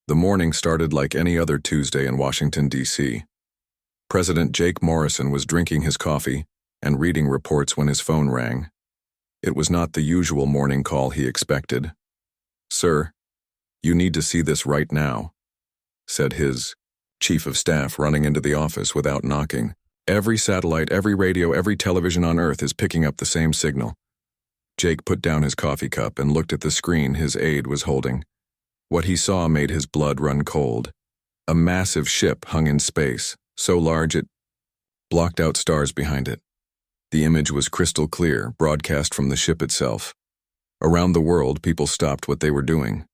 The morning started like any other Tuesday in Washington, D.C. President Jake Morrison was drinking his coffee and reading reports when his phone rang. It was not the usual morning call he expected. "Sir, you need to see this right now," said his chief of staff, running into the office without knocking. "Every satellite, every radio, every television on Earth is picking up the same signal." Jake put down his coffee cup and looked at the screen his aide was holding. What he saw made his blood run cold. A massive ship hung in space, so large it blocked out stars behind it. The image was crystal clear, broadcast from the ship itself. Around the world, people stopped what they were doing.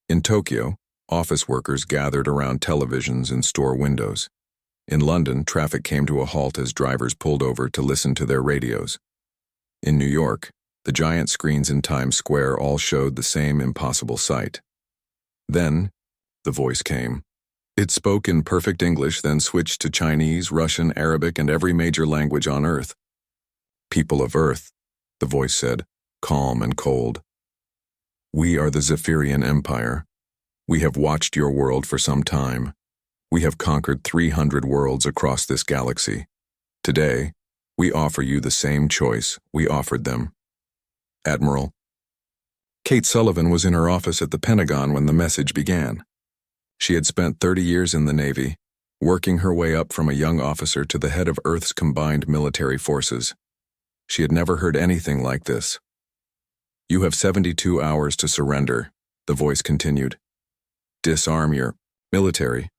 In Tokyo, office workers gathered around televisions and store windows. In London, traffic came to a halt as drivers pulled over to listen to their radios. In New York, the giant screens in Times Square all showed the same impossible sight. Then, the voice came. It spoke in perfect English, then switched to Chinese, Russian, Arabic, and every major language on Earth. "People of Earth," the voice said, calm and cold. "We are the Zephyrian Empire. We have watched your world for some time. We have conquered 300 worlds across this galaxy. Today, we offer you the same choice we offered them." Admiral. Kate Sullivan was in her office at the Pentagon when the message began. She had spent 30 years in the Navy, working her way up from a young officer to the head of Earth's combined military forces. She had never heard anything like this. "You have 72 hours to surrender," the voice continued. "Disarm your military,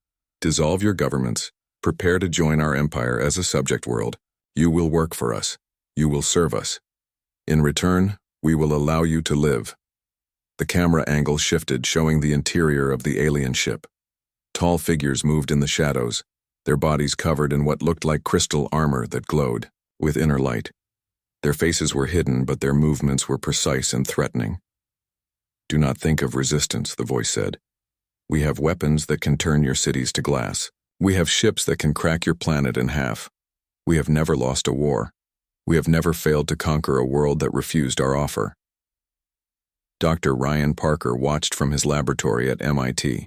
dissolve your governments, prepare to join our empire as a subject world. You will work for us. You will serve us. In return, we will allow you to live." The camera angle shifted, showing the interior of the alien ship. Tall figures moved in the shadows, their bodies covered in what looked like crystal armor that glowed with inner light. Their faces were hidden, but their movements were precise and threatening. "Do not think of resistance," the voice said. "We have weapons that can turn your cities to glass. We have ships that can crack your planet in half. We have never lost a war. We have never failed to conquer a world that refused our offer." Dr. Ryan Parker watched from his laboratory at MIT.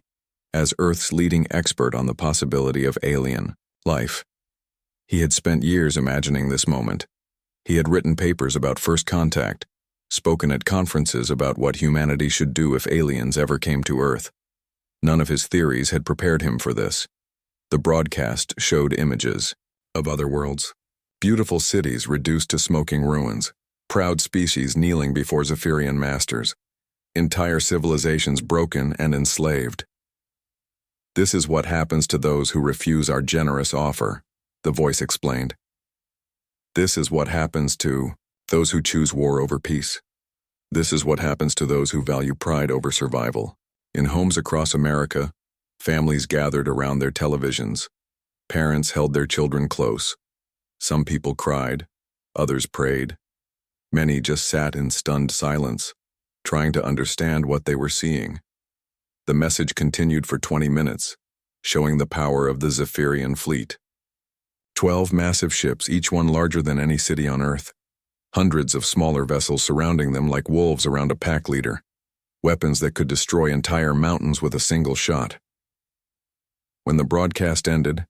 As Earth's leading expert on the possibility of alien life, he had spent years imagining this moment. He had written papers about first contact, spoken at conferences about what humanity should do if aliens ever came to Earth. None of his theories had prepared him for this. The broadcast showed images of other worlds. Beautiful cities reduced to smoking ruins, proud species kneeling before Zephyrian masters, entire civilizations broken and enslaved. "This is what happens to those who refuse our generous offer," the voice explained. "This is what happens to those who choose war over peace. This is what happens to those who value pride over survival." In homes across America, families gathered around their televisions. Parents held their children close. Some people cried, others prayed. Many just sat in stunned silence, trying to understand what they were seeing. The message continued for 20 minutes, showing the power of the Zephyrian fleet. 12 massive ships, each one larger than any city on Earth. Hundreds of smaller vessels surrounding them like wolves around a pack leader. Weapons that could destroy entire mountains with a single shot. When the broadcast ended,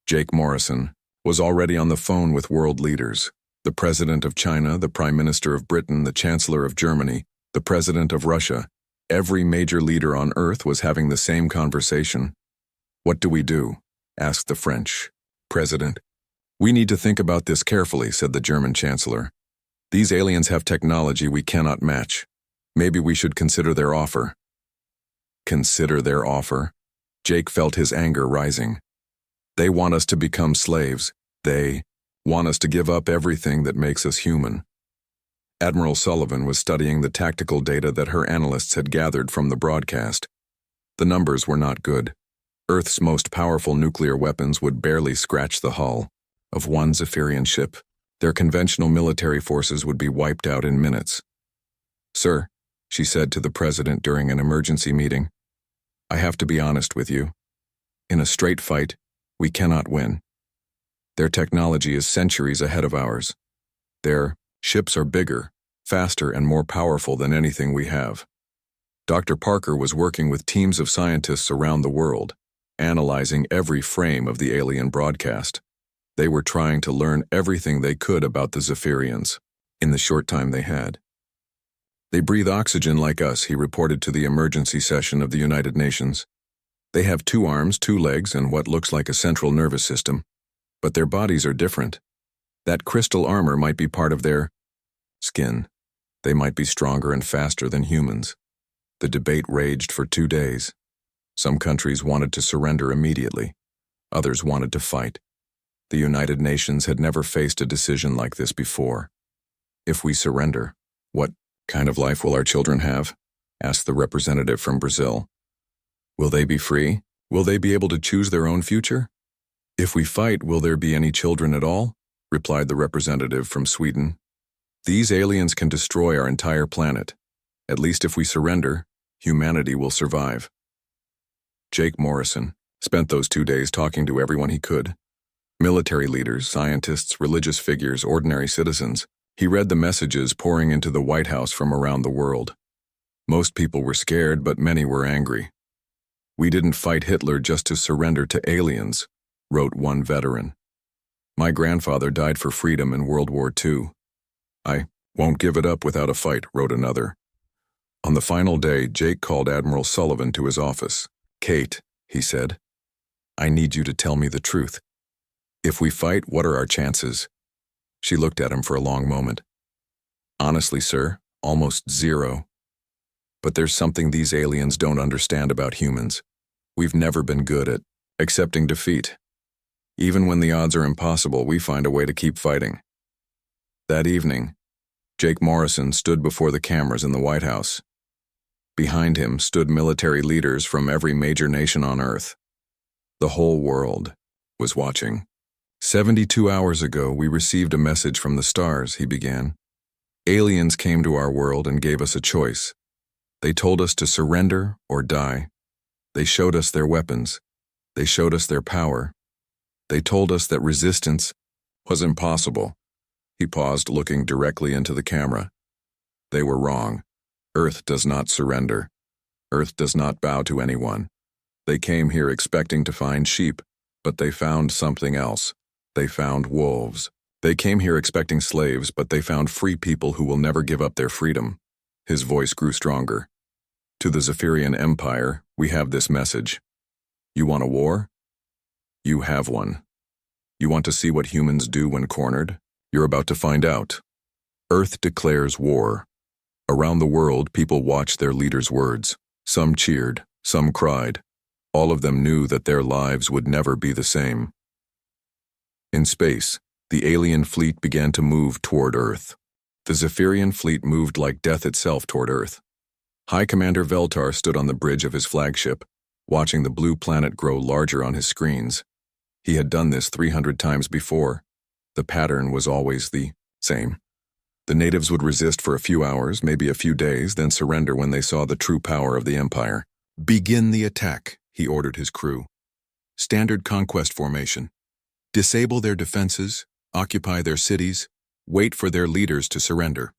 Jake Morrison was already on the phone with world leaders. The President of China, the Prime Minister of Britain, the Chancellor of Germany, the President of Russia. Every major leader on Earth was having the same conversation. "What do we do?" asked the French president. "We need to think about this carefully," said the German Chancellor. "These aliens have technology we cannot match. Maybe we should consider their offer." Consider their offer? Jake felt his anger rising. They want us to become slaves. They want us to give up everything that makes us human. Admiral Sullivan was studying the tactical data that her analysts had gathered from the broadcast. The numbers were not good. Earth's most powerful nuclear weapons would barely scratch the hull of one Zephyrian ship. Their conventional military forces would be wiped out in minutes. "Sir," she said to the president during an emergency meeting, "I have to be honest with you. In a straight fight, we cannot win. Their technology is centuries ahead of ours. Their ships are bigger, faster, and more powerful than anything we have. Dr. Parker was working with teams of scientists around the world, analyzing every frame of the alien broadcast. They were trying to learn everything they could about the Zephyrians in the short time they had. They breathe oxygen like us, he reported to the emergency session of the United Nations. They have 2 arms, 2 legs, and what looks like a central nervous system. But their bodies are different. That crystal armor might be part of their skin. They might be stronger and faster than humans. The debate raged for 2 days. Some countries wanted to surrender immediately. Others wanted to fight. The United Nations had never faced a decision like this before. If we surrender, what kind of life will our children have? Asked the representative from Brazil. Will they be free? Will they be able to choose their own future? If we fight, will there be any children at all? Replied the representative from Sweden. These aliens can destroy our entire planet. At least if we surrender, humanity will survive. Jake Morrison spent those 2 days talking to everyone he could. Military leaders, scientists, religious figures, ordinary citizens. He read the messages pouring into the White House from around the world. Most people were scared, but many were angry. We didn't fight Hitler just to surrender to aliens, wrote one veteran. My grandfather died for freedom in World War II. I won't give it up without a fight, wrote another. On the final day, Jake called Admiral Sullivan to his office. Kate, he said, I need you to tell me the truth. If we fight, what are our chances? She looked at him for a long moment. Honestly, sir, almost 0. But there's something these aliens don't understand about humans. We've never been good at accepting defeat. Even when the odds are impossible, we find a way to keep fighting. That evening, Jake Morrison stood before the cameras in the White House. Behind him stood military leaders from every major nation on Earth. The whole world was watching. 72 hours ago, we received a message from the stars, he began. Aliens came to our world and gave us a choice. They told us to surrender or die. They showed us their weapons. They showed us their power. They told us that resistance was impossible. He paused, looking directly into the camera. They were wrong. Earth does not surrender. Earth does not bow to anyone. They came here expecting to find sheep, but they found something else. They found wolves. They came here expecting slaves, but they found free people who will never give up their freedom. His voice grew stronger. To the Zephyrian Empire, we have this message. You want a war? You have one. You want to see what humans do when cornered? You're about to find out. Earth declares war. Around the world, people watched their leaders' words. Some cheered, some cried. All of them knew that their lives would never be the same. In space, the alien fleet began to move toward Earth. The Zephyrian fleet moved like death itself toward Earth. High Commander Veltar stood on the bridge of his flagship, watching the blue planet grow larger on his screens. He had done this 300 times before. The pattern was always the same. The natives would resist for a few hours, maybe a few days, then surrender when they saw the true power of the Empire. Begin the attack, he ordered his crew. Standard conquest formation. Disable their defenses, occupy their cities, wait for their leaders to surrender.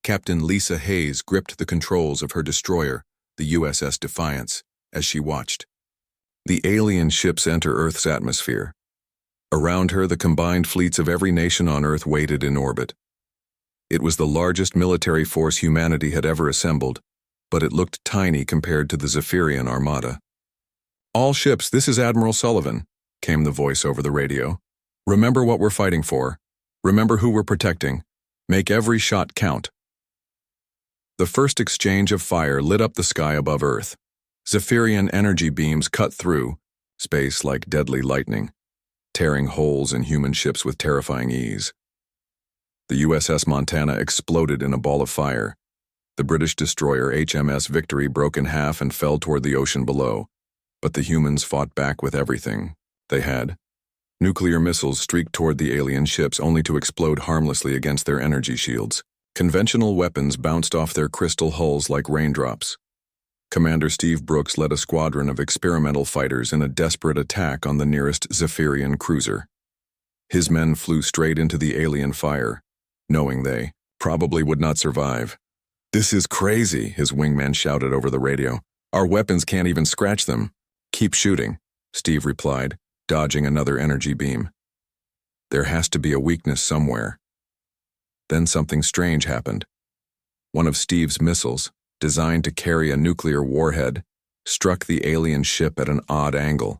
Captain Lisa Hayes gripped the controls of her destroyer, the USS Defiance, as she watched. The alien ships enter Earth's atmosphere. Around her, the combined fleets of every nation on Earth waited in orbit. It was the largest military force humanity had ever assembled, but it looked tiny compared to the Zephyrian armada. All ships, this is Admiral Sullivan, came the voice over the radio. Remember what we're fighting for. Remember who we're protecting. Make every shot count. The first exchange of fire lit up the sky above Earth. Zephyrian energy beams cut through space like deadly lightning, tearing holes in human ships with terrifying ease. The USS Montana exploded in a ball of fire. The British destroyer HMS Victory broke in half and fell toward the ocean below, but the humans fought back with everything they had. Nuclear missiles streaked toward the alien ships only to explode harmlessly against their energy shields. Conventional weapons bounced off their crystal hulls like raindrops. Commander Steve Brooks led a squadron of experimental fighters in a desperate attack on the nearest Zephyrian cruiser. His men flew straight into the alien fire, knowing they probably would not survive. "This is crazy," his wingman shouted over the radio. "Our weapons can't even scratch them." "Keep shooting," Steve replied, dodging another energy beam. There has to be a weakness somewhere. Then something strange happened. One of Steve's missiles, designed to carry a nuclear warhead, struck the alien ship at an odd angle.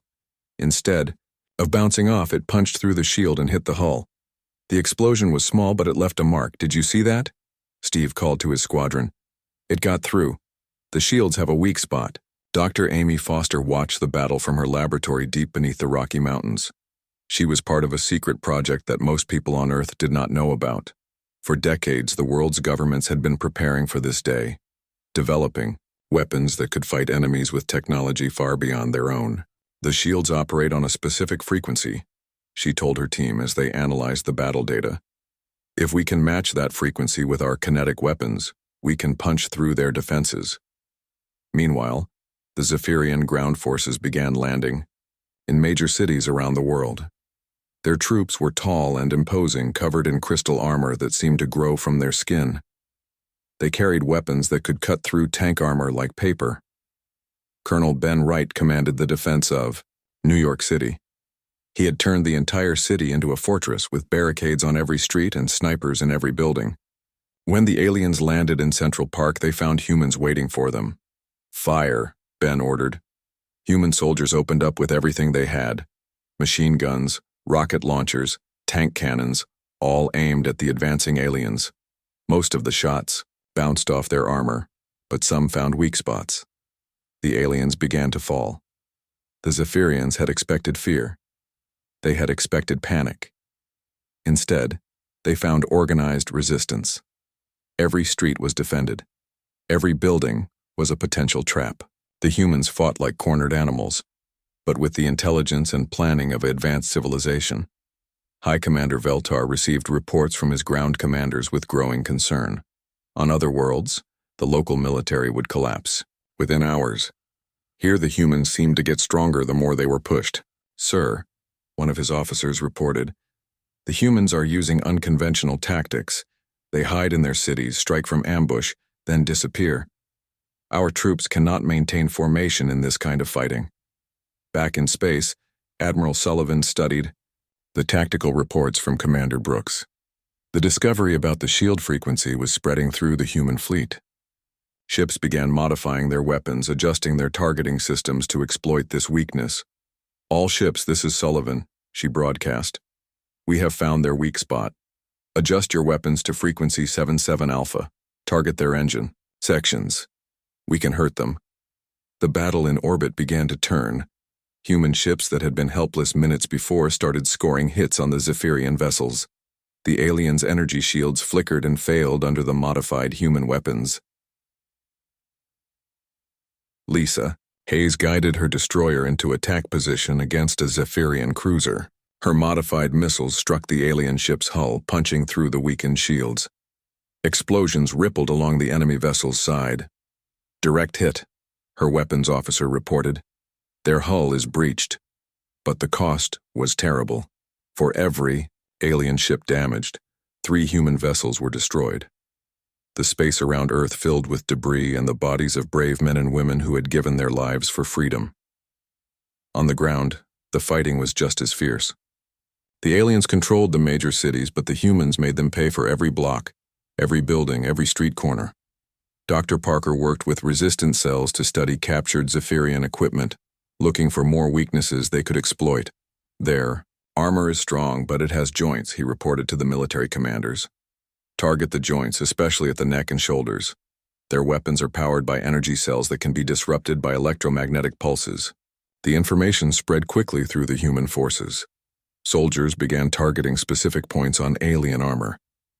Instead of bouncing off, it punched through the shield and hit the hull. The explosion was small, but it left a mark. "Did you see that?" Steve called to his squadron. "It got through. The shields have a weak spot." Dr. Amy Foster watched the battle from her laboratory deep beneath the Rocky Mountains. She was part of a secret project that most people on Earth did not know about. For decades, the world's governments had been preparing for this day, developing weapons that could fight enemies with technology far beyond their own. "The shields operate on a specific frequency," she told her team as they analyzed the battle data. "If we can match that frequency with our kinetic weapons, we can punch through their defenses." Meanwhile, the Zephyrian ground forces began landing in major cities around the world. Their troops were tall and imposing, covered in crystal armor that seemed to grow from their skin. They carried weapons that could cut through tank armor like paper. Colonel Ben Wright commanded the defense of New York City. He had turned the entire city into a fortress with barricades on every street and snipers in every building. When the aliens landed in Central Park, they found humans waiting for them. "Fire," Ben ordered. Human soldiers opened up with everything they had: machine guns, rocket launchers, tank cannons, all aimed at the advancing aliens. Most of the shots bounced off their armor, but some found weak spots. The aliens began to fall. The Zephyrians had expected fear. They had expected panic. Instead, they found organized resistance. Every street was defended. Every building was a potential trap. The humans fought like cornered animals, but with the intelligence and planning of advanced civilization. High Commander Veltar received reports from his ground commanders with growing concern. On other worlds, the local military would collapse within hours. Here the humans seemed to get stronger the more they were pushed. "Sir," one of his officers reported, "the humans are using unconventional tactics. They hide in their cities, strike from ambush, then disappear. Our troops cannot maintain formation in this kind of fighting." Back in space, Admiral Sullivan studied the tactical reports from Commander Brooks. The discovery about the shield frequency was spreading through the human fleet. Ships began modifying their weapons, adjusting their targeting systems to exploit this weakness. "All ships, this is Sullivan," she broadcast. "We have found their weak spot. Adjust your weapons to frequency 77 Alpha. Target their engine sections. We can hurt them." The battle in orbit began to turn. Human ships that had been helpless minutes before started scoring hits on the Zephyrian vessels. The aliens' energy shields flickered and failed under the modified human weapons. Lisa Hayes guided her destroyer into attack position against a Zephyrian cruiser. Her modified missiles struck the alien ship's hull, punching through the weakened shields. Explosions rippled along the enemy vessel's side. "Direct hit," her weapons officer reported. "Their hull is breached." But the cost was terrible. For every alien ship damaged, 3 human vessels were destroyed. The space around Earth filled with debris and the bodies of brave men and women who had given their lives for freedom. On the ground, the fighting was just as fierce. The aliens controlled the major cities, but the humans made them pay for every block, every building, every street corner. Dr. Parker worked with resistance cells to study captured Zephyrian equipment, looking for more weaknesses they could exploit. "Their armor is strong, but it has joints," he reported to the military commanders. "Target the joints, especially at the neck and shoulders. Their weapons are powered by energy cells that can be disrupted by electromagnetic pulses." The information spread quickly through the human forces. Soldiers began targeting specific points on alien armor.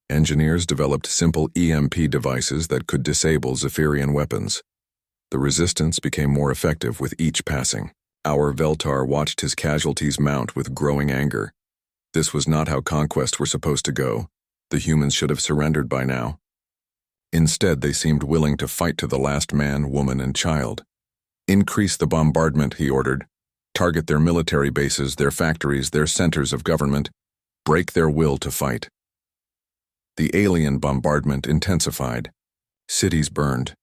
Engineers developed simple EMP devices that could disable Zephyrian weapons. The resistance became more effective with each passing. Our Veltar watched his casualties mount with growing anger. This was not how conquests were supposed to go. The humans should have surrendered by now. Instead, they seemed willing to fight to the last man, woman, and child. "Increase the bombardment," he ordered. "Target their military bases, their factories, their centers of government. Break their will to fight." The alien bombardment intensified. Cities burned.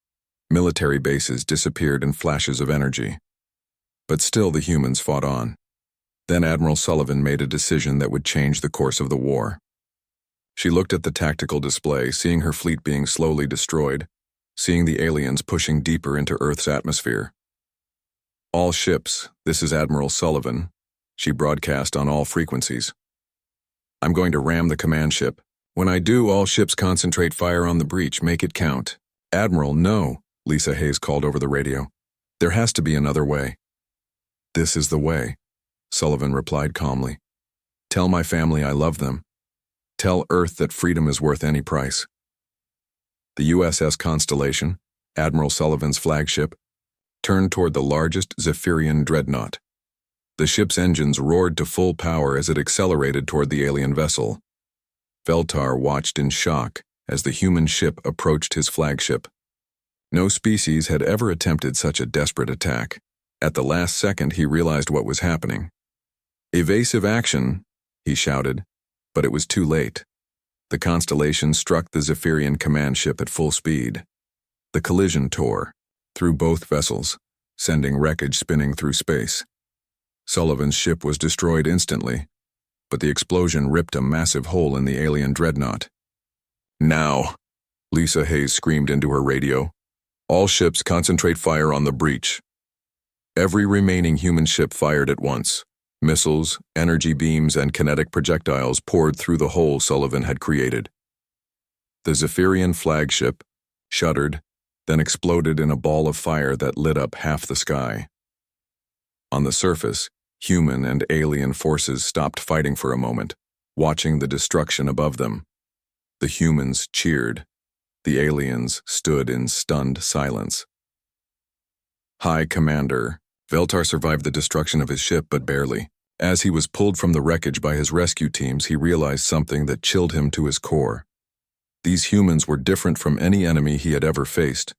Military bases disappeared in flashes of energy. But still the humans fought on. Then Admiral Sullivan made a decision that would change the course of the war. She looked at the tactical display, seeing her fleet being slowly destroyed, seeing the aliens pushing deeper into Earth's atmosphere. "All ships, this is Admiral Sullivan," she broadcast on all frequencies. "I'm going to ram the command ship. When I do, all ships concentrate fire on the breach, make it count." "Admiral, no," Lisa Hayes called over the radio. "There has to be another way." "This is the way," Sullivan replied calmly. "Tell my family I love them. Tell Earth that freedom is worth any price." The USS Constellation, Admiral Sullivan's flagship, turned toward the largest Zephyrian dreadnought. The ship's engines roared to full power as it accelerated toward the alien vessel. Veltar watched in shock as the human ship approached his flagship. No species had ever attempted such a desperate attack. At the last second, he realized what was happening. "Evasive action," he shouted, but it was too late. The Constellation struck the Zephyrian command ship at full speed. The collision tore through both vessels, sending wreckage spinning through space. Sullivan's ship was destroyed instantly, but the explosion ripped a massive hole in the alien dreadnought. "Now," Lisa Hayes screamed into her radio, "all ships concentrate fire on the breach." Every remaining human ship fired at once. Missiles, energy beams, and kinetic projectiles poured through the hole Sullivan had created. The Zephyrian flagship shuddered, then exploded in a ball of fire that lit up half the sky. On the surface, human and alien forces stopped fighting for a moment, watching the destruction above them. The humans cheered. The aliens stood in stunned silence. "High Commander," Veltar survived the destruction of his ship, but barely. As he was pulled from the wreckage by his rescue teams, he realized something that chilled him to his core. These humans were different from any enemy he had ever faced.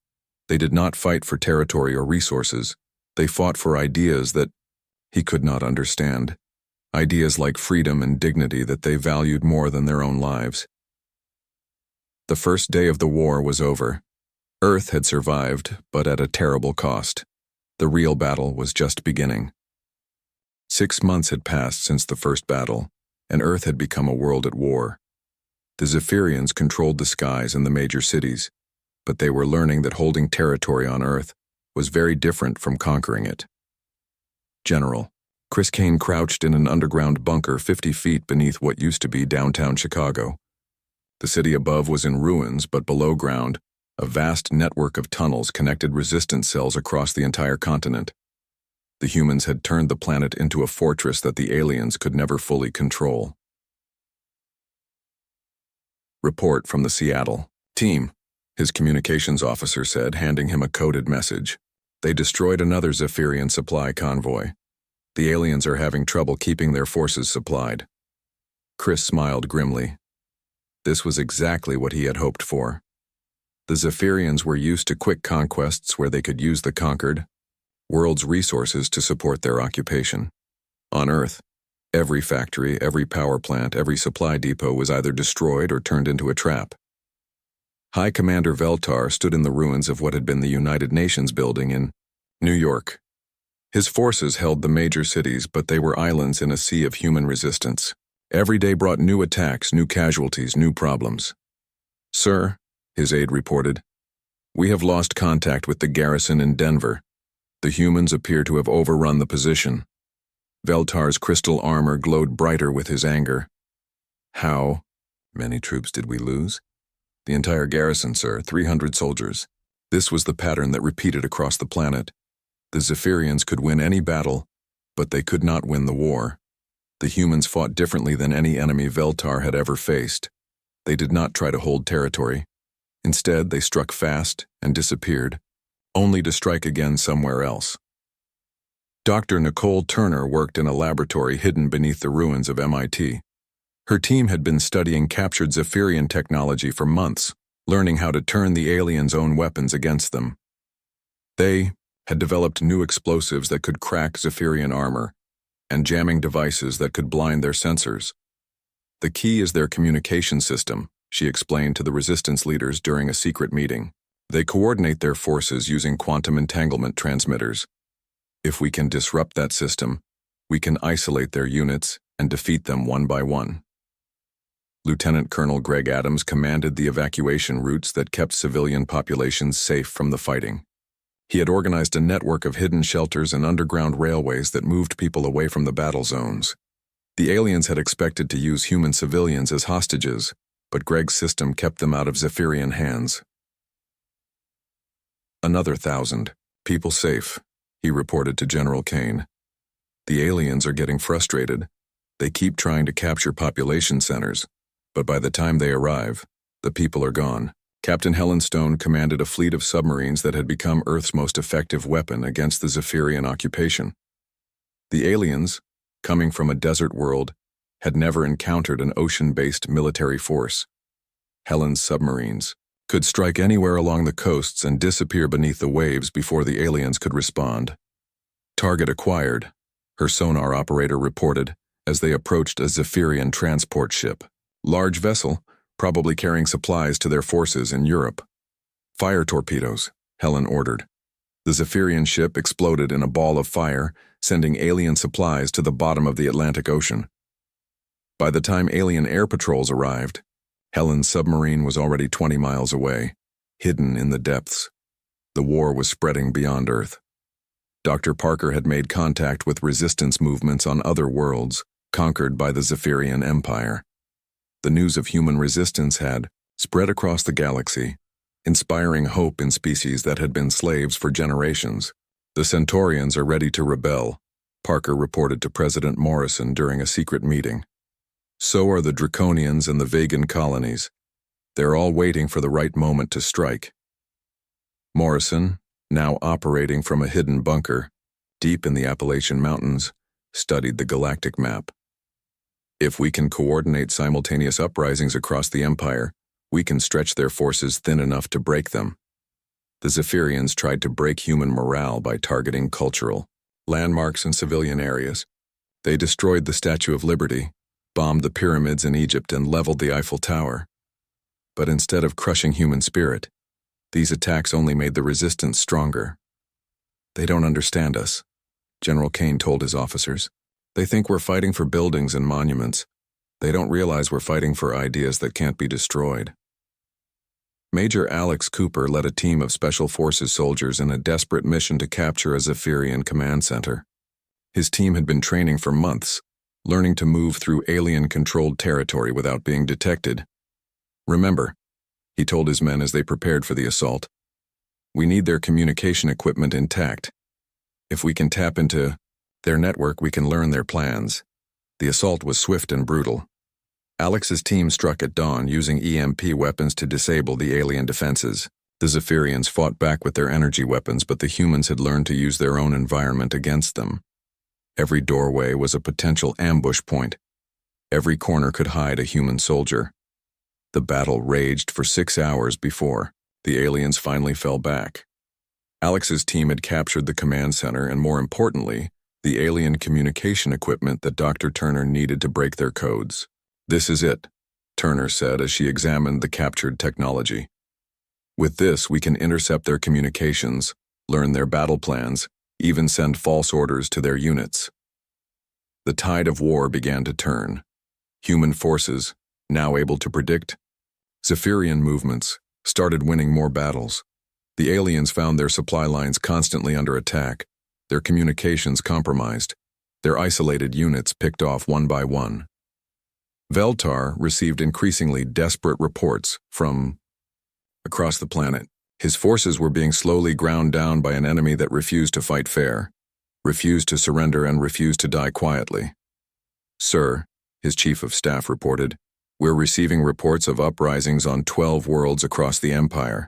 They did not fight for territory or resources. They fought for ideas that he could not understand. Ideas like freedom and dignity that they valued more than their own lives. The first day of the war was over. Earth had survived, but at a terrible cost. The real battle was just beginning. 6 months had passed since the first battle, and Earth had become a world at war. The Zephyrians controlled the skies and the major cities, but they were learning that holding territory on Earth was very different from conquering it. General, Chris Kane crouched in an underground bunker 50 feet beneath what used to be downtown Chicago. The city above was in ruins, but below ground, a vast network of tunnels connected resistance cells across the entire continent. The humans had turned the planet into a fortress that the aliens could never fully control. Report from the Seattle team, his communications officer said, handing him a coded message. They destroyed another Zephyrian supply convoy. The aliens are having trouble keeping their forces supplied. Chris smiled grimly. This was exactly what he had hoped for. The Zephyrians were used to quick conquests where they could use the conquered world's resources to support their occupation. On Earth, every factory, every power plant, every supply depot was either destroyed or turned into a trap. High Commander Veltar stood in the ruins of what had been the United Nations building in New York. His forces held the major cities, but they were islands in a sea of human resistance. Every day brought new attacks, new casualties, new problems. "Sir," his aide reported, "we have lost contact with the garrison in Denver. The humans appear to have overrun the position." Veltar's crystal armor glowed brighter with his anger. "How many troops did we lose?" "The entire garrison, sir, 300 soldiers." This was the pattern that repeated across the planet. The Zephyrians could win any battle, but they could not win the war. The humans fought differently than any enemy Veltar had ever faced. They did not try to hold territory. Instead, they struck fast and disappeared, only to strike again somewhere else. Dr. Nicole Turner worked in a laboratory hidden beneath the ruins of MIT. Her team had been studying captured Zephyrian technology for months, learning how to turn the aliens' own weapons against them. They had developed new explosives that could crack Zephyrian armor, and jamming devices that could blind their sensors. "The key is their communication system," she explained to the resistance leaders during a secret meeting. They coordinate their forces using quantum entanglement transmitters. If we can disrupt that system, we can isolate their units and defeat them one by one. Lieutenant Colonel Greg Adams commanded the evacuation routes that kept civilian populations safe from the fighting. He had organized a network of hidden shelters and underground railways that moved people away from the battle zones. The aliens had expected to use human civilians as hostages, but Greg's system kept them out of Zephyrian hands. Another 1,000 people safe, he reported to General Kane. The aliens are getting frustrated. They keep trying to capture population centers, but by the time they arrive, the people are gone. Captain Helen Stone commanded a fleet of submarines that had become Earth's most effective weapon against the Zephyrian occupation. The aliens, coming from a desert world, had never encountered an ocean-based military force. Helen's submarines could strike anywhere along the coasts and disappear beneath the waves before the aliens could respond. Target acquired, her sonar operator reported as they approached a Zephyrian transport ship. Large vessel, probably carrying supplies to their forces in Europe. Fire torpedoes, Helen ordered. The Zephyrian ship exploded in a ball of fire, sending alien supplies to the bottom of the Atlantic Ocean. By the time alien air patrols arrived, Helen's submarine was already 20 miles away, hidden in the depths. The war was spreading beyond Earth. Dr. Parker had made contact with resistance movements on other worlds, conquered by the Zephyrian Empire. The news of human resistance had spread across the galaxy, inspiring hope in species that had been slaves for generations. The Centaurians are ready to rebel, Parker reported to President Morrison during a secret meeting. So are the Draconians and the Vegan colonies. They're all waiting for the right moment to strike. Morrison, now operating from a hidden bunker, deep in the Appalachian Mountains, studied the galactic map. If we can coordinate simultaneous uprisings across the Empire, we can stretch their forces thin enough to break them. The Zephyrians tried to break human morale by targeting cultural landmarks in civilian areas. They destroyed the Statue of Liberty, bombed the pyramids in Egypt, and leveled the Eiffel Tower. But instead of crushing human spirit, these attacks only made the resistance stronger. They don't understand us, General Kane told his officers. They think we're fighting for buildings and monuments. They don't realize we're fighting for ideas that can't be destroyed. Major Alex Cooper led a team of Special Forces soldiers in a desperate mission to capture a Zephyrian command center. His team had been training for months, learning to move through alien-controlled territory without being detected. Remember, he told his men as they prepared for the assault, we need their communication equipment intact. If we can tap into their network, we can learn their plans. The assault was swift and brutal. Alex's team struck at dawn using EMP weapons to disable the alien defenses. The Zephyrians fought back with their energy weapons, but the humans had learned to use their own environment against them. Every doorway was a potential ambush point. Every corner could hide a human soldier. The battle raged for 6 hours before the aliens finally fell back. Alex's team had captured the command center and, more importantly, the alien communication equipment that Dr. Turner needed to break their codes. This is it, Turner said as she examined the captured technology. With this, we can intercept their communications, learn their battle plans, even send false orders to their units. The tide of war began to turn. Human forces, now able to predict Zephyrian movements, started winning more battles. The aliens found their supply lines constantly under attack, their communications compromised, their isolated units picked off one by one. Veltar received increasingly desperate reports from across the planet. His forces were being slowly ground down by an enemy that refused to fight fair, refused to surrender, and refused to die quietly. Sir, his chief of staff reported, we're receiving reports of uprisings on 12 worlds across the Empire.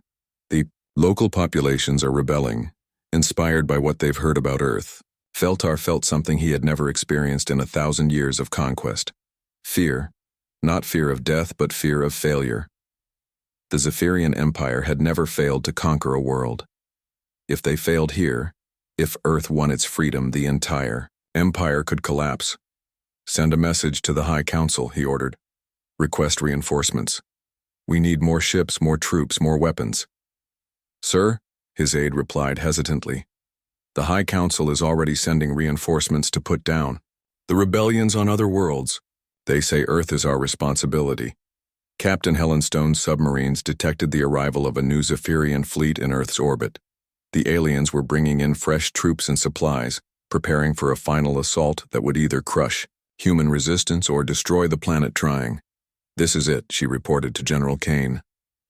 The local populations are rebelling, inspired by what they've heard about Earth. Veltar felt something he had never experienced in 1,000 years of conquest. Fear, not fear of death, but fear of failure. The Zephyrian Empire had never failed to conquer a world. If they failed here, if Earth won its freedom, the entire empire could collapse. Send a message to the High Council, he ordered. Request reinforcements. We need more ships, more troops, more weapons. Sir, his aide replied hesitantly. The High Council is already sending reinforcements to put down the rebellions on other worlds. They say Earth is our responsibility. Captain Helenstone's submarines detected the arrival of a new Zephyrian fleet in Earth's orbit. The aliens were bringing in fresh troops and supplies, preparing for a final assault that would either crush human resistance or destroy the planet trying. This is it, she reported to General Kane.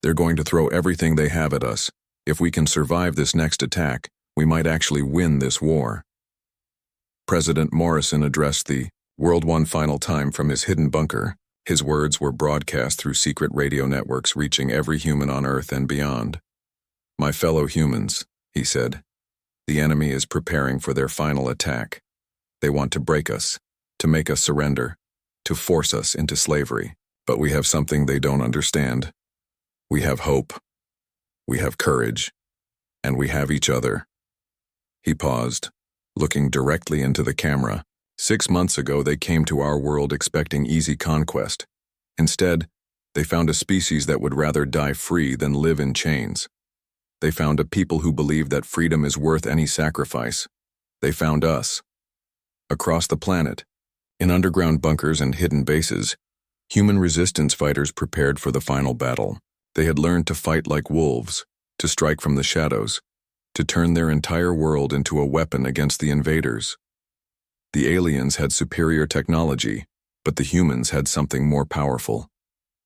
They're going to throw everything they have at us. If we can survive this next attack, we might actually win this war. President Morrison addressed the world one final time from his hidden bunker. His words were broadcast through secret radio networks reaching every human on Earth and beyond. My fellow humans, he said, the enemy is preparing for their final attack. They want to break us, to make us surrender, to force us into slavery. But we have something they don't understand. We have hope. We have courage. And we have each other. He paused, looking directly into the camera. 6 months ago, they came to our world expecting easy conquest. Instead, they found a species that would rather die free than live in chains. They found a people who believe that freedom is worth any sacrifice. They found us. Across the planet, in underground bunkers and hidden bases, human resistance fighters prepared for the final battle. They had learned to fight like wolves, to strike from the shadows, to turn their entire world into a weapon against the invaders. The aliens had superior technology, but the humans had something more powerful.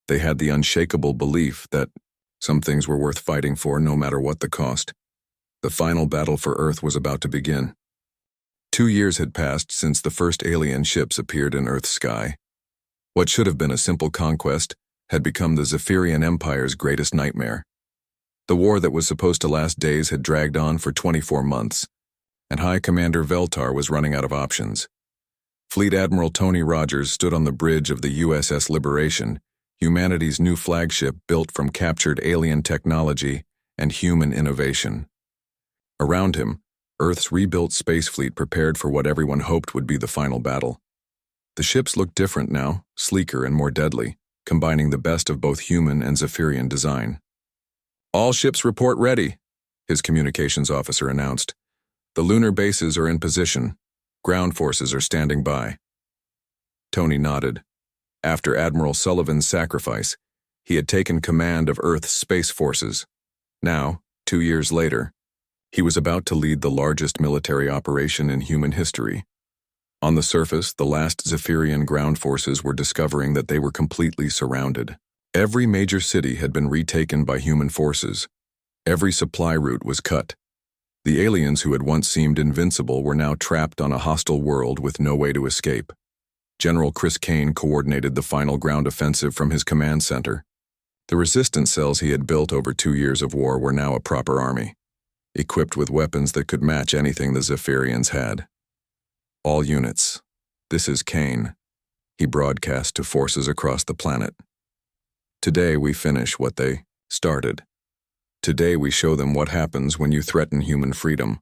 They had the unshakable belief that some things were worth fighting for no matter what the cost. The final battle for Earth was about to begin. 2 years had passed since the first alien ships appeared in Earth's sky. What should have been a simple conquest had become the Zephyrian Empire's greatest nightmare. The war that was supposed to last days had dragged on for 24 months, and High Commander Veltar was running out of options. Fleet Admiral Tony Rogers stood on the bridge of the USS Liberation, humanity's new flagship built from captured alien technology and human innovation. Around him, Earth's rebuilt space fleet prepared for what everyone hoped would be the final battle. The ships looked different now, sleeker and more deadly, combining the best of both human and Zephyrian design. All ships report ready, his communications officer announced. The lunar bases are in position. Ground forces are standing by. Tony nodded. After Admiral Sullivan's sacrifice, he had taken command of Earth's space forces. Now, 2 years later, he was about to lead the largest military operation in human history. On the surface, the last Zephyrian ground forces were discovering that they were completely surrounded. Every major city had been retaken by human forces. Every supply route was cut. The aliens who had once seemed invincible were now trapped on a hostile world with no way to escape. General Chris Kane coordinated the final ground offensive from his command center. The resistance cells he had built over 2 years of war were now a proper army, equipped with weapons that could match anything the Zephyrians had. All units, this is Kane, he broadcast to forces across the planet. Today we finish what they started. Today we show them what happens when you threaten human freedom.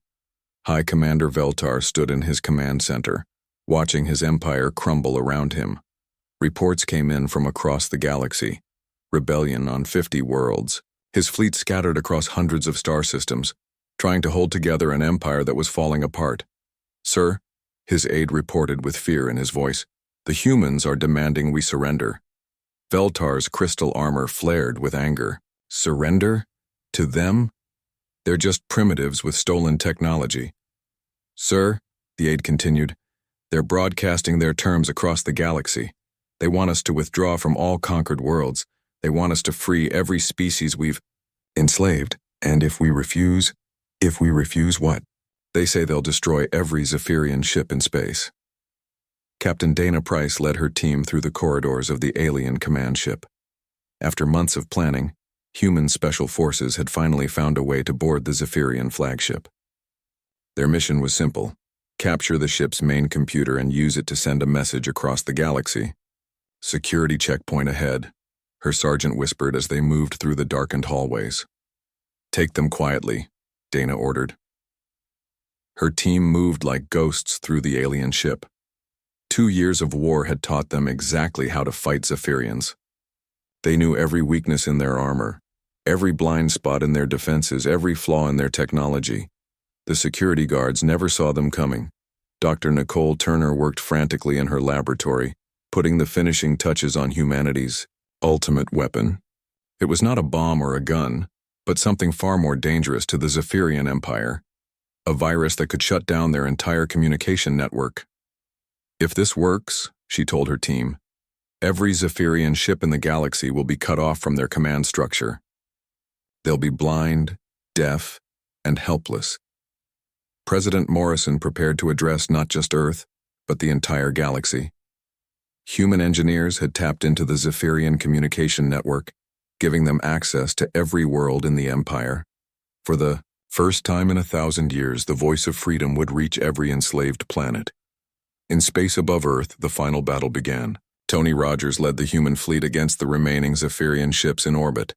High Commander Veltar stood in his command center, watching his empire crumble around him. Reports came in from across the galaxy. Rebellion on 50 worlds. His fleet scattered across hundreds of star systems, trying to hold together an empire that was falling apart. Sir, his aide reported with fear in his voice, the humans are demanding we surrender. Veltar's crystal armor flared with anger. Surrender? To them? They're just primitives with stolen technology. Sir, the aide continued, they're broadcasting their terms across the galaxy. They want us to withdraw from all conquered worlds. They want us to free every species we've enslaved. And if we refuse what? They say they'll destroy every Zephyrian ship in space. Captain Dana Price led her team through the corridors of the alien command ship. After months of planning, human special forces had finally found a way to board the Zephyrian flagship. Their mission was simple: capture the ship's main computer and use it to send a message across the galaxy. Security checkpoint ahead, her sergeant whispered as they moved through the darkened hallways. Take them quietly, Dana ordered. Her team moved like ghosts through the alien ship. 2 years of war had taught them exactly how to fight Zephyrians. They knew every weakness in their armor, Every blind spot in their defenses, every flaw in their technology. The security guards never saw them coming. Dr. Nicole Turner worked frantically in her laboratory, putting the finishing touches on humanity's ultimate weapon. It was not a bomb or a gun, but something far more dangerous to the Zephyrian Empire. A virus that could shut down their entire communication network. If this works, she told her team, every Zephyrian ship in the galaxy will be cut off from their command structure. They'll be blind, deaf, and helpless. President Morrison prepared to address not just Earth, but the entire galaxy. Human engineers had tapped into the Zephyrian communication network, giving them access to every world in the Empire. For the first time in 1,000 years, the voice of freedom would reach every enslaved planet. In space above Earth, the final battle began. Tony Rogers led the human fleet against the remaining Zephyrian ships in orbit.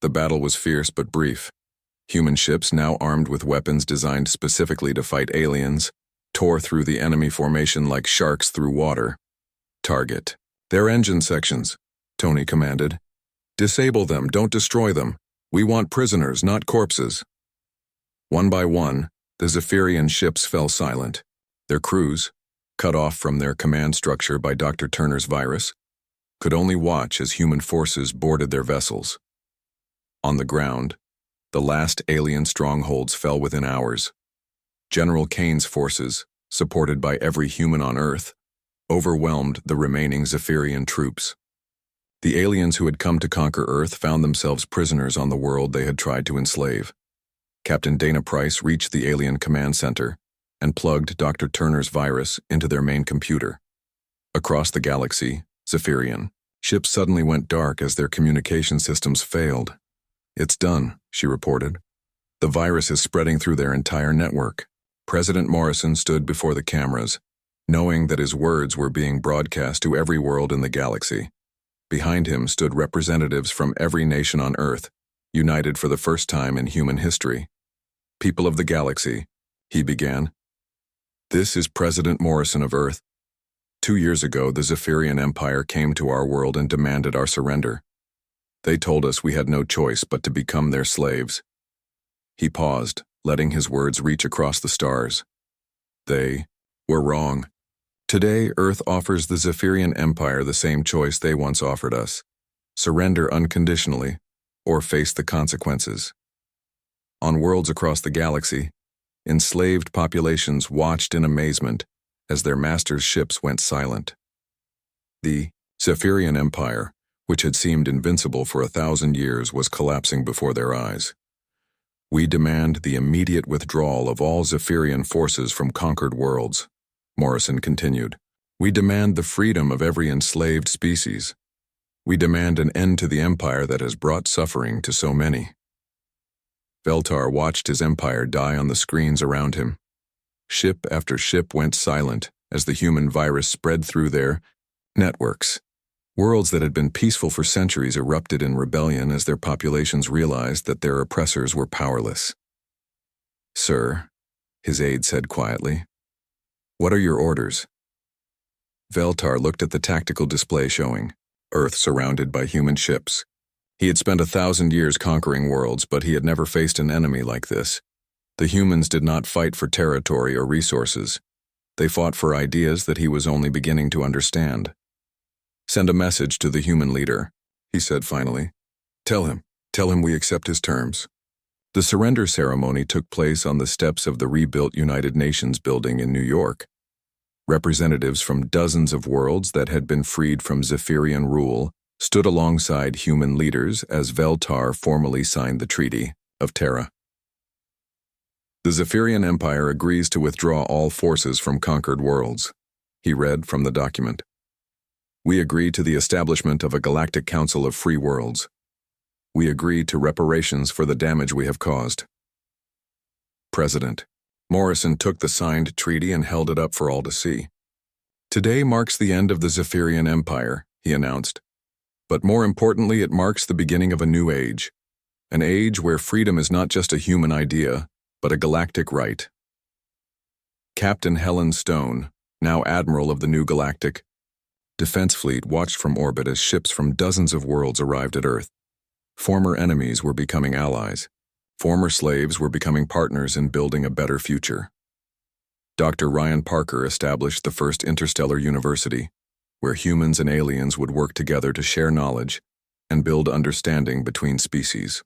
The battle was fierce but brief. Human ships, now armed with weapons designed specifically to fight aliens, tore through the enemy formation like sharks through water. Target their engine sections, Tony commanded. Disable them, don't destroy them. We want prisoners, not corpses. One by one, the Zephyrian ships fell silent. Their crews, cut off from their command structure by Dr. Turner's virus, could only watch as human forces boarded their vessels. On the ground, the last alien strongholds fell within hours. General Kane's forces, supported by every human on Earth, overwhelmed the remaining Zephyrian troops. The aliens who had come to conquer Earth found themselves prisoners on the world they had tried to enslave. Captain Dana Price reached the alien command center and plugged Dr. Turner's virus into their main computer. Across the galaxy, Zephyrian ships suddenly went dark as their communication systems failed. It's done, she reported. The virus is spreading through their entire network. President Morrison stood before the cameras, knowing that his words were being broadcast to every world in the galaxy. Behind him stood representatives from every nation on Earth, united for the first time in human history. People of the galaxy, he began. This is President Morrison of Earth. 2 years ago, the Zephyrian Empire came to our world and demanded our surrender. They told us we had no choice but to become their slaves. He paused, letting his words reach across the stars. They were wrong. Today, Earth offers the Zephyrian Empire the same choice they once offered us: surrender unconditionally, or face the consequences. On worlds across the galaxy, enslaved populations watched in amazement as their masters' ships went silent. The Zephyrian Empire, which had seemed invincible for 1,000 years, was collapsing before their eyes. We demand the immediate withdrawal of all Zephyrian forces from conquered worlds, Morrison continued. We demand the freedom of every enslaved species. We demand an end to the empire that has brought suffering to so many. Veltar watched his empire die on the screens around him. Ship after ship went silent as the human virus spread through their networks. Worlds that had been peaceful for centuries erupted in rebellion as their populations realized that their oppressors were powerless. Sir, his aide said quietly, what are your orders? Veltar looked at the tactical display showing Earth surrounded by human ships. He had spent 1,000 years conquering worlds, but he had never faced an enemy like this. The humans did not fight for territory or resources. They fought for ideas that he was only beginning to understand. Send a message to the human leader, he said finally. Tell him we accept his terms. The surrender ceremony took place on the steps of the rebuilt United Nations building in New York. Representatives from dozens of worlds that had been freed from Zephyrian rule stood alongside human leaders as Veltar formally signed the Treaty of Terra. The Zephyrian Empire agrees to withdraw all forces from conquered worlds, he read from the document. We agree to the establishment of a Galactic Council of Free Worlds. We agree to reparations for the damage we have caused. President Morrison took the signed treaty and held it up for all to see. Today marks the end of the Zephyrian Empire, he announced. But more importantly, it marks the beginning of a new age. An age where freedom is not just a human idea, but a galactic right. Captain Helen Stone, now Admiral of the new Galactic Defense Fleet, watched from orbit as ships from dozens of worlds arrived at Earth. Former enemies were becoming allies. Former slaves were becoming partners in building a better future. Dr. Ryan Parker established the first interstellar university, where humans and aliens would work together to share knowledge and build understanding between species.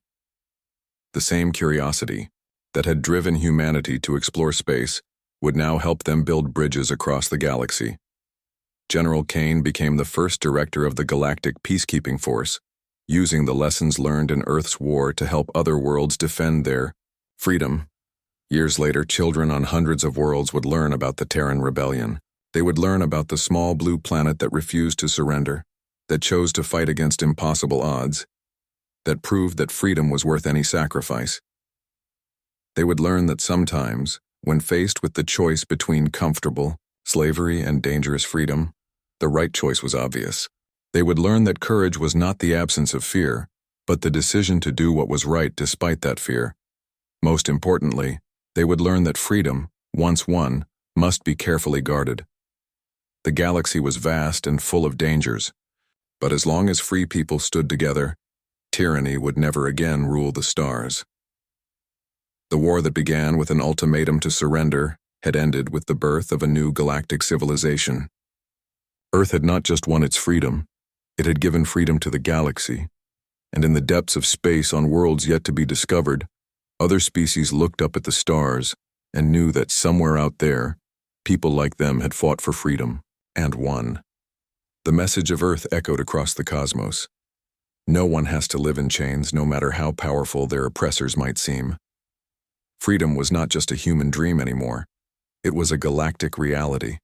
The same curiosity that had driven humanity to explore space would now help them build bridges across the galaxy. General Kane became the first director of the Galactic Peacekeeping Force, using the lessons learned in Earth's war to help other worlds defend their freedom. Years later, children on hundreds of worlds would learn about the Terran Rebellion. They would learn about the small blue planet that refused to surrender, that chose to fight against impossible odds, that proved that freedom was worth any sacrifice. They would learn that sometimes, when faced with the choice between comfortable slavery and dangerous freedom, the right choice was obvious. They would learn that courage was not the absence of fear, but the decision to do what was right despite that fear. Most importantly, they would learn that freedom, once won, must be carefully guarded. The galaxy was vast and full of dangers, but as long as free people stood together, tyranny would never again rule the stars. The war that began with an ultimatum to surrender had ended with the birth of a new galactic civilization. Earth had not just won its freedom, it had given freedom to the galaxy, and in the depths of space on worlds yet to be discovered, other species looked up at the stars and knew that somewhere out there, people like them had fought for freedom and won. The message of Earth echoed across the cosmos. No one has to live in chains, no matter how powerful their oppressors might seem. Freedom was not just a human dream anymore. It was a galactic reality.